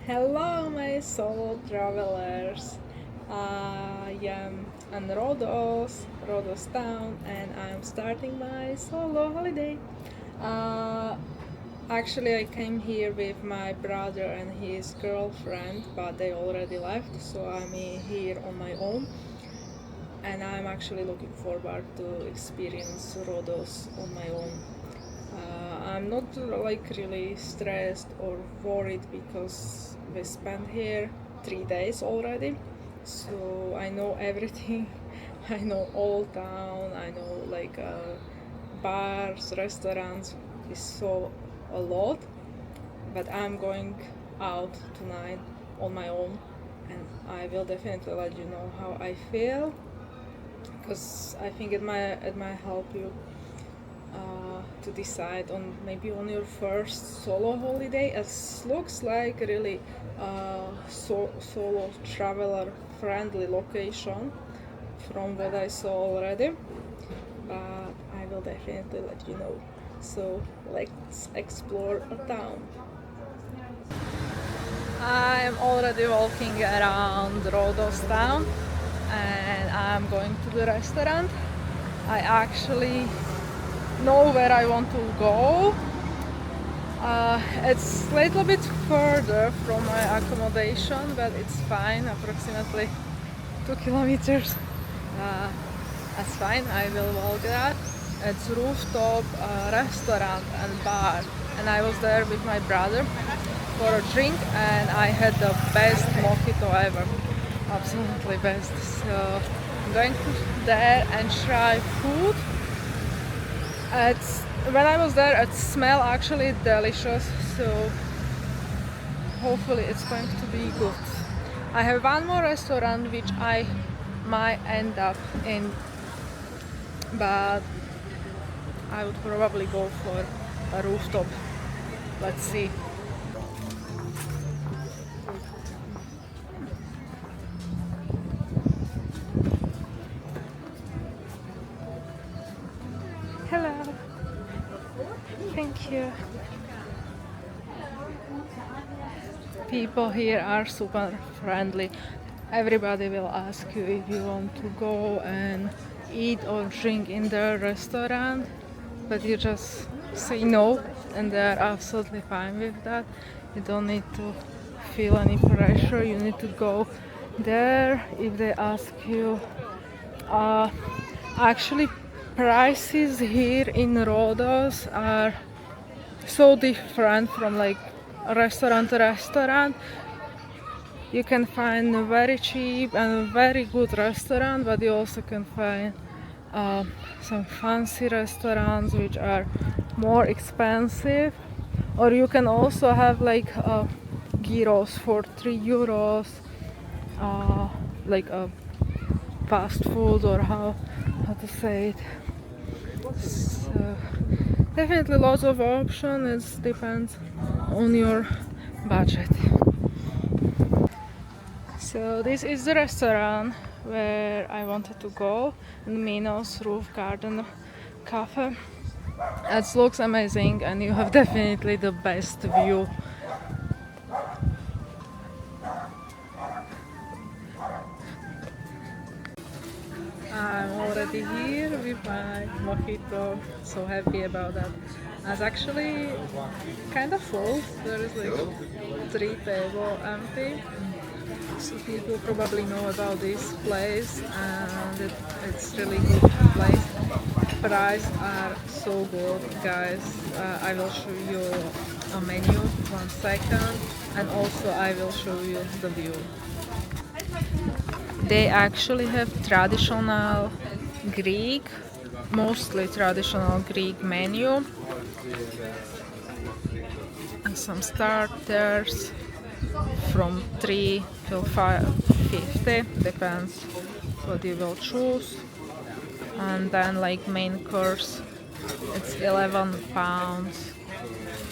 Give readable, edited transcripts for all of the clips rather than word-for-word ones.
Hello, my solo travelers. I am in Rhodes Town, and I'm starting my solo holiday. Uh, Actually, I came here with my brother and his girlfriend, but they already left, so I'm here on my own. And I'm actually looking forward to experience Rhodes on my own. I'm not like really stressed or worried because we spent here 3 days already, so I know everything. I know all town. I know bars, restaurants. We saw a lot, but I'm going out tonight on my own, and I will definitely let you know how I feel because I think it might help you to decide on maybe on your first solo holiday. It looks like really solo traveler friendly location from what I saw already, but I will definitely let you know. So let's explore a town. I'm already walking around Rhodes Town and I'm going to the restaurant. I actually know where I want to go. It's a little bit further from my accommodation, but it's fine, approximately 2 kilometers. That's fine, I will walk that. It's rooftop restaurant and bar, and I was there with my brother for a drink, and I had the best mojito ever. Absolutely best. So I'm going to there and try food. When I was there, it smelled actually delicious, so hopefully it's going to be good. I have one more restaurant which I might end up in, but I would probably go for a rooftop. Let's see. Hello. Thank you. People here are super friendly. Everybody will ask you if you want to go and eat or drink in their restaurant, but you just say no, and they're absolutely fine with that. You don't need to feel any pressure. You need to go there if they ask you. Actually, prices here in Rhodes are so different from like restaurant to restaurant. You can find a very cheap and very good restaurant, but you also can find some fancy restaurants which are more expensive. Or you can also have like gyros for €3, like a fast food, or how to say it. So definitely lots of options. It depends on your budget. So this is the restaurant where I wanted to go, Minos Roof Garden Cafe. It looks amazing, and you have definitely the best view. I'm already here with my mojito, so happy about that. It's actually kind of full. There is like 3 tables empty. So people probably know about this place, and it's really good place. Prices are so good, guys. I will show you a menu 1 second, and also I will show you the view. They actually have traditional Greek, mostly traditional Greek menu, and some starters from 3 till 5.50, depends what you will choose. And then like main course, it's £11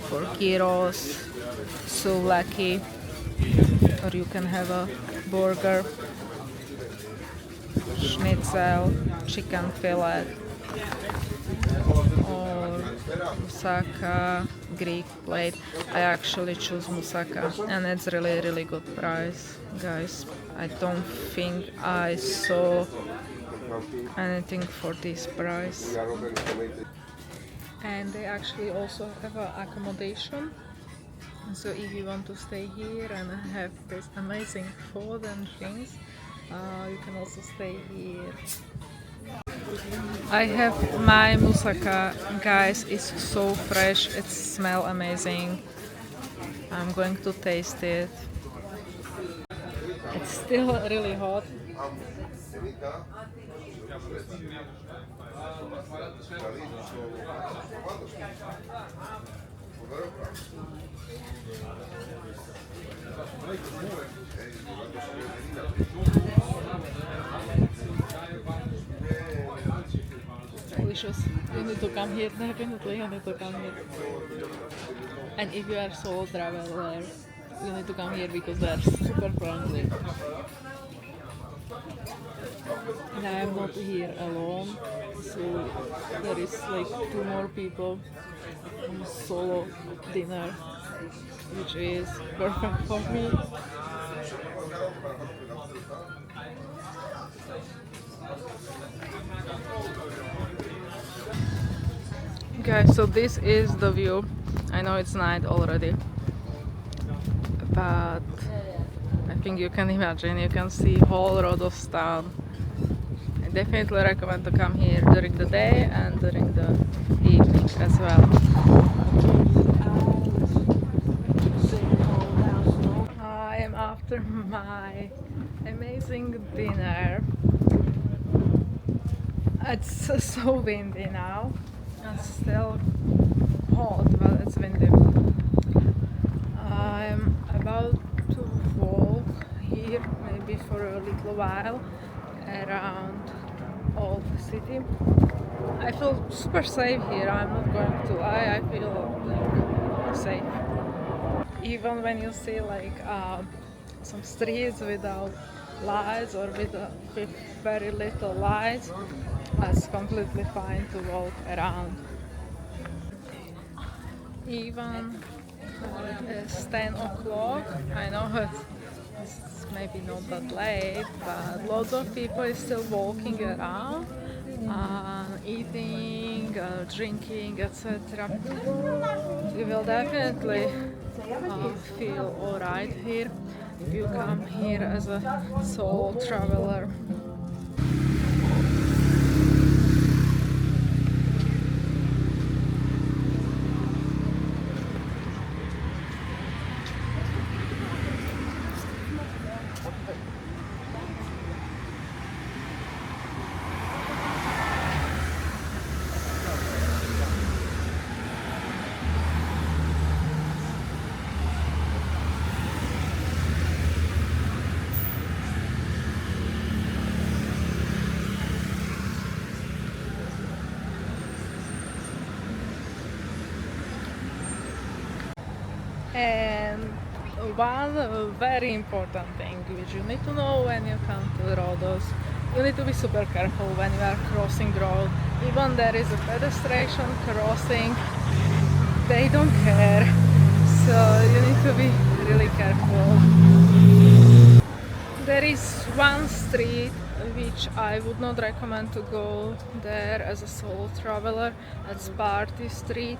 for gyros, souvlaki, or you can have a burger, schnitzel, chicken fillet, or moussaka, Greek plate. I actually choose moussaka, and it's really good price, guys. I don't think I saw anything for this price. And they actually also have accommodation. So if you want to stay here and have this amazing food and drinks, you can also stay here. I have my moussaka, guys. It's so fresh. It smells amazing. I'm going to taste it. It's still really hot. Delicious. You need to come here, definitely you need to come here. And if you are solo traveler, you need to come here because they are super friendly. And I am not here alone, so there is like 2 more people on solo dinner, which is perfect for me. Guys, so this is the view. I know it's night already, but I think you can imagine, you can see whole Rhodes Town. I definitely recommend to come here during the day and during the evening as well. I am after my amazing dinner. It's so windy now. It's still hot, but it's windy. I'm about to walk here, maybe for a little while, around all the city. I feel super safe here, I'm not going to lie, I feel like safe. Even when you see like some streets without lights or with very little lights, it's completely fine to walk around. Even it's 10 o'clock, I know it's maybe not that late, but lots of people is still walking around, eating, drinking, etc. You will definitely feel alright here if you come here as a solo traveler. And one very important thing which you need to know when you come to Rhodes, you need to be super careful when you are crossing the road. Even there is a pedestrian crossing, they don't care, so you need to be really careful. There is one street which I would not recommend to go there as a solo traveler. That's Party Street.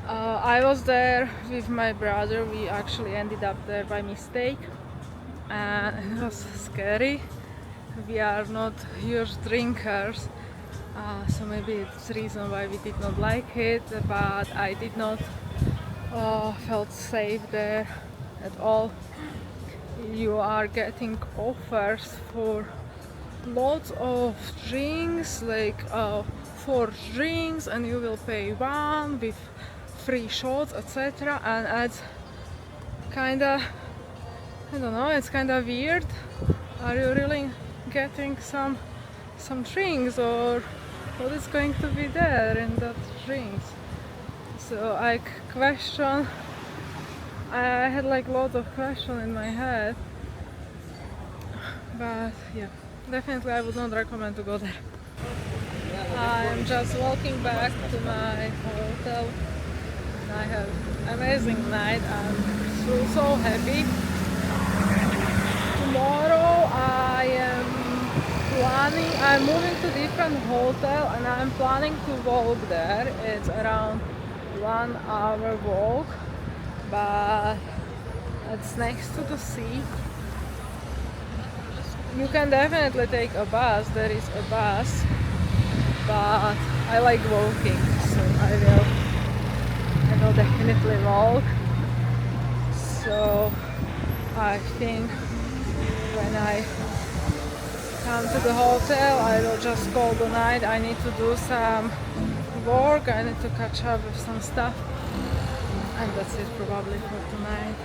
I was there with my brother. We actually ended up there by mistake, and it was scary. We are not huge drinkers, so maybe it's the reason why we did not like it, but I did not felt safe there at all. You are getting offers for lots of drinks, like 4 drinks, and you will pay 1 with free shots, etc. And it's kinda, I don't know, it's kinda weird. Are you really getting some drinks, or what is going to be there in that drinks? So I had like lots of questions in my head, but yeah, definitely I would not recommend to go there. I'm just walking back to my hotel. I have amazing night. I'm so happy. Tomorrow I'm moving to different hotel and I'm planning to walk there. It's around 1 hour walk, but it's next to the sea. You can definitely take a bus, there is a bus, but I like walking, so I will definitely walk. So I think when I come to the hotel I will just call the night. I need to do some work, I need to catch up with some stuff, and that's it probably for tonight.